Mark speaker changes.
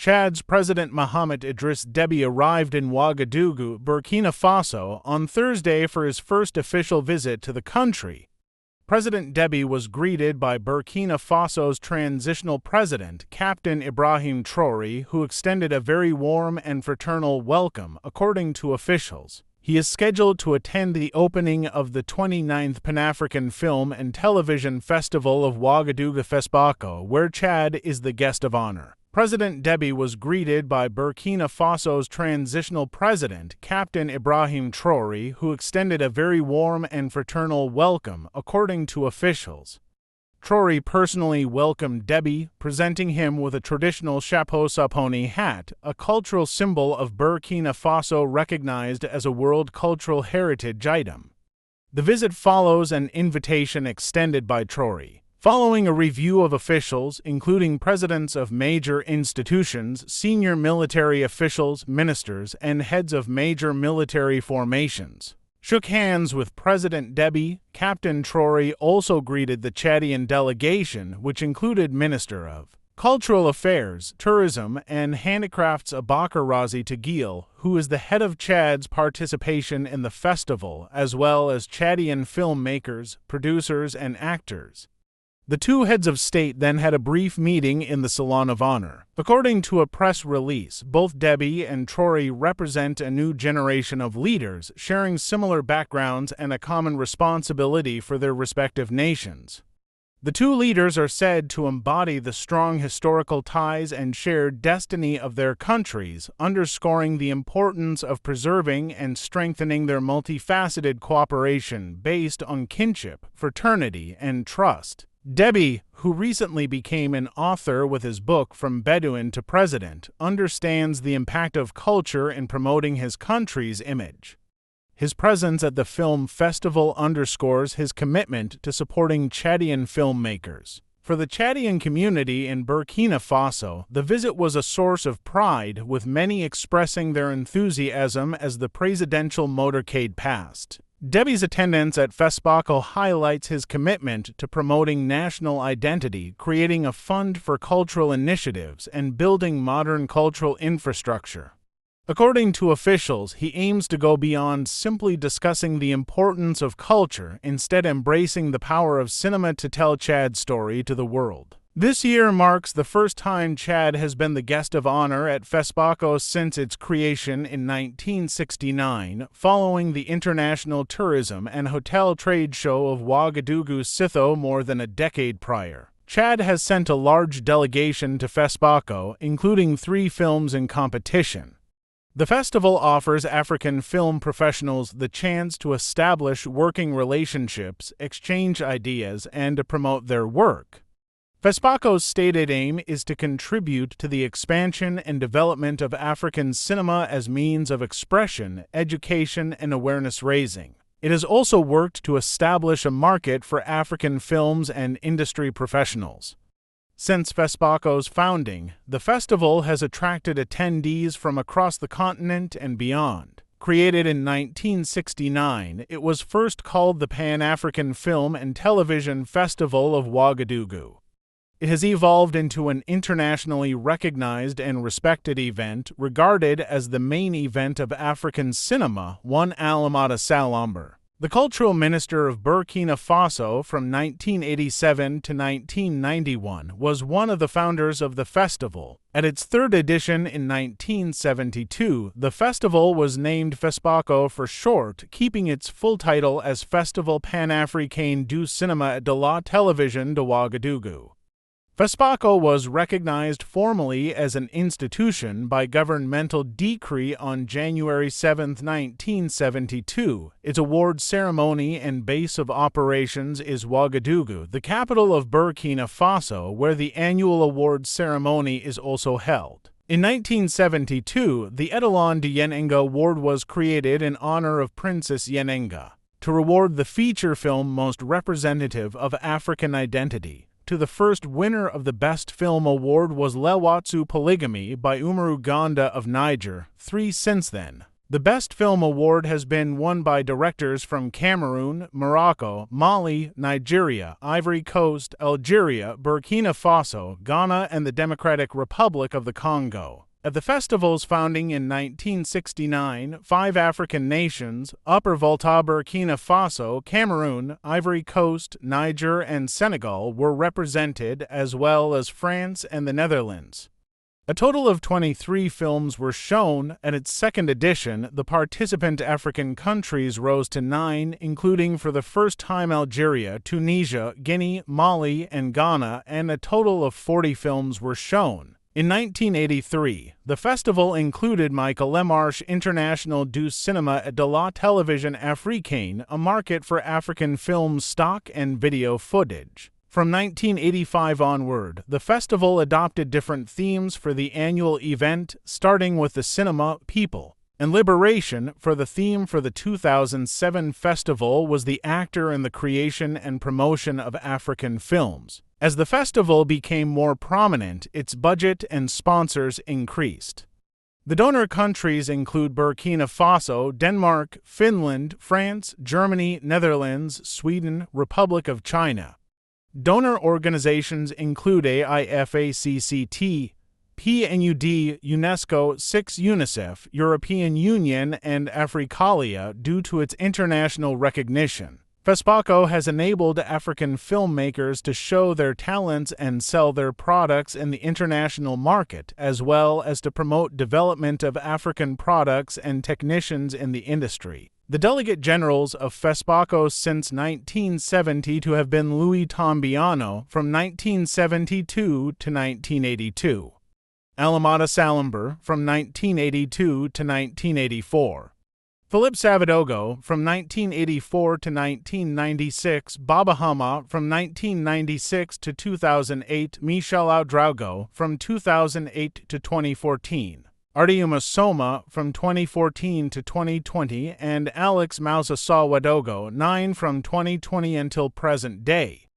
Speaker 1: Chad's President Mahamat Idriss Déby arrived in Ouagadougou, Burkina Faso, on Thursday for his first official visit to the country. President Déby was greeted by Burkina Faso's transitional president, Captain Ibrahim Traoré, who extended a very warm and fraternal welcome, according to officials. He is scheduled to attend the opening of the 29th Pan-African Film and Television Festival of Ouagadougou Fespaco, where Chad is the guest of honor. President Déby was greeted by Burkina Faso's transitional president, Captain Ibrahim Traoré, who extended a very warm and fraternal welcome, according to officials. Traoré personally welcomed Déby, presenting him with a traditional chapeau saponi hat, a cultural symbol of Burkina Faso recognized as a World Cultural Heritage item. The visit follows an invitation extended by Traoré. Following a review of officials, including presidents of major institutions, senior military officials, ministers, and heads of major military formations, shook hands with President Déby, Captain Traoré also greeted the Chadian delegation, which included Minister of Cultural Affairs, Tourism, and Handicrafts Abakar Razi Tagil, who is the head of Chad's participation in the festival, as well as Chadian filmmakers, producers, and actors. The two heads of state then had a brief meeting in the Salon of Honor. According to a press release, both Déby and Traoré represent a new generation of leaders, sharing similar backgrounds and a common responsibility for their respective nations. The two leaders are said to embody the strong historical ties and shared destiny of their countries, underscoring the importance of preserving and strengthening their multifaceted cooperation based on kinship, fraternity, and trust. Déby, who recently became an author with his book From Bedouin to President, understands the impact of culture in promoting his country's image. His presence at the film festival underscores his commitment to supporting Chadian filmmakers. For the Chadian community in Burkina Faso, the visit was a source of pride, with many expressing their enthusiasm as the presidential motorcade passed. Déby's attendance at Fespaco highlights his commitment to promoting national identity, creating a fund for cultural initiatives, and building modern cultural infrastructure. According to officials, he aims to go beyond simply discussing the importance of culture, instead embracing the power of cinema to tell Chad's story to the world. This year marks the first time Chad has been the guest of honor at Fespaco since its creation in 1969, following the International Tourism and Hotel Trade Show of Ouagadougou Sitho more than a decade prior. Chad has sent a large delegation to Fespaco, including 3 films in competition. The festival offers African film professionals the chance to establish working relationships, exchange ideas, and to promote their work. Fespaco's stated aim is to contribute to the expansion and development of African cinema as means of expression, education, and awareness raising. It has also worked to establish a market for African films and industry professionals. Since Fespaco's founding, the festival has attracted attendees from across the continent and beyond. Created in 1969, it was first called the Pan-African Film and Television Festival of Ouagadougou. It has evolved into an internationally recognized and respected event, regarded as the main event of African cinema, one Alamada Salamber. The cultural minister of Burkina Faso from 1987 to 1991 was one of the founders of the festival. At its third edition in 1972, the festival was named Fespaco for short, keeping its full title as Festival Pan-Africain du Cinéma de la Télévision de Ouagadougou. Fespaco was recognized formally as an institution by governmental decree on January 7, 1972. Its award ceremony and base of operations is Ouagadougou, the capital of Burkina Faso, where the annual award ceremony is also held. In 1972, the Etalon de Yenenga Award was created in honor of Princess Yenenga, to reward the feature film most representative of African identity. The first winner of the Best Film Award was Lewatsu Polygamy by Umaru Ganda of Niger, 3 since then. The Best Film Award has been won by directors from Cameroon, Morocco, Mali, Nigeria, Ivory Coast, Algeria, Burkina Faso, Ghana, and the Democratic Republic of the Congo. At the festival's founding in 1969, 5 African nations, Upper Volta, Burkina Faso, Cameroon, Ivory Coast, Niger, and Senegal were represented, as well as France and the Netherlands. A total of 23 films were shown. At its second edition, the participant African countries rose to 9, including for the first time Algeria, Tunisia, Guinea, Mali, and Ghana, and a total of 40 films were shown. In 1983, the festival included Michael Lemarche International du Cinéma de la Télévision Africaine, a market for African film stock and video footage. From 1985 onward, the festival adopted different themes for the annual event, starting with the cinema, people, and liberation. For the theme for the 2007 festival was the actor in the creation and promotion of African films. As the festival became more prominent, its budget and sponsors increased. The donor countries include Burkina Faso, Denmark, Finland, France, Germany, Netherlands, Sweden, Republic of China. Donor organizations include AIFACCT, PNUD, UNESCO, 6 UNICEF, European Union, and Africalia due to its international recognition. Fespaco has enabled African filmmakers to show their talents and sell their products in the international market, as well as to promote development of African products and technicians in the industry. The delegate generals of Fespaco since 1970 to have been Louis Tambiano from 1972 to 1982, Alamada Salamber from 1982 to 1984, Philippe Savadogo from 1984 to 1996, Baba Hama from 1996 to 2008, Michel Ouedraogo from 2008 to 2014. Artiuma Soma from 2014 to 2020, and Alex Mausa Wadogo 9 from 2020 until present day.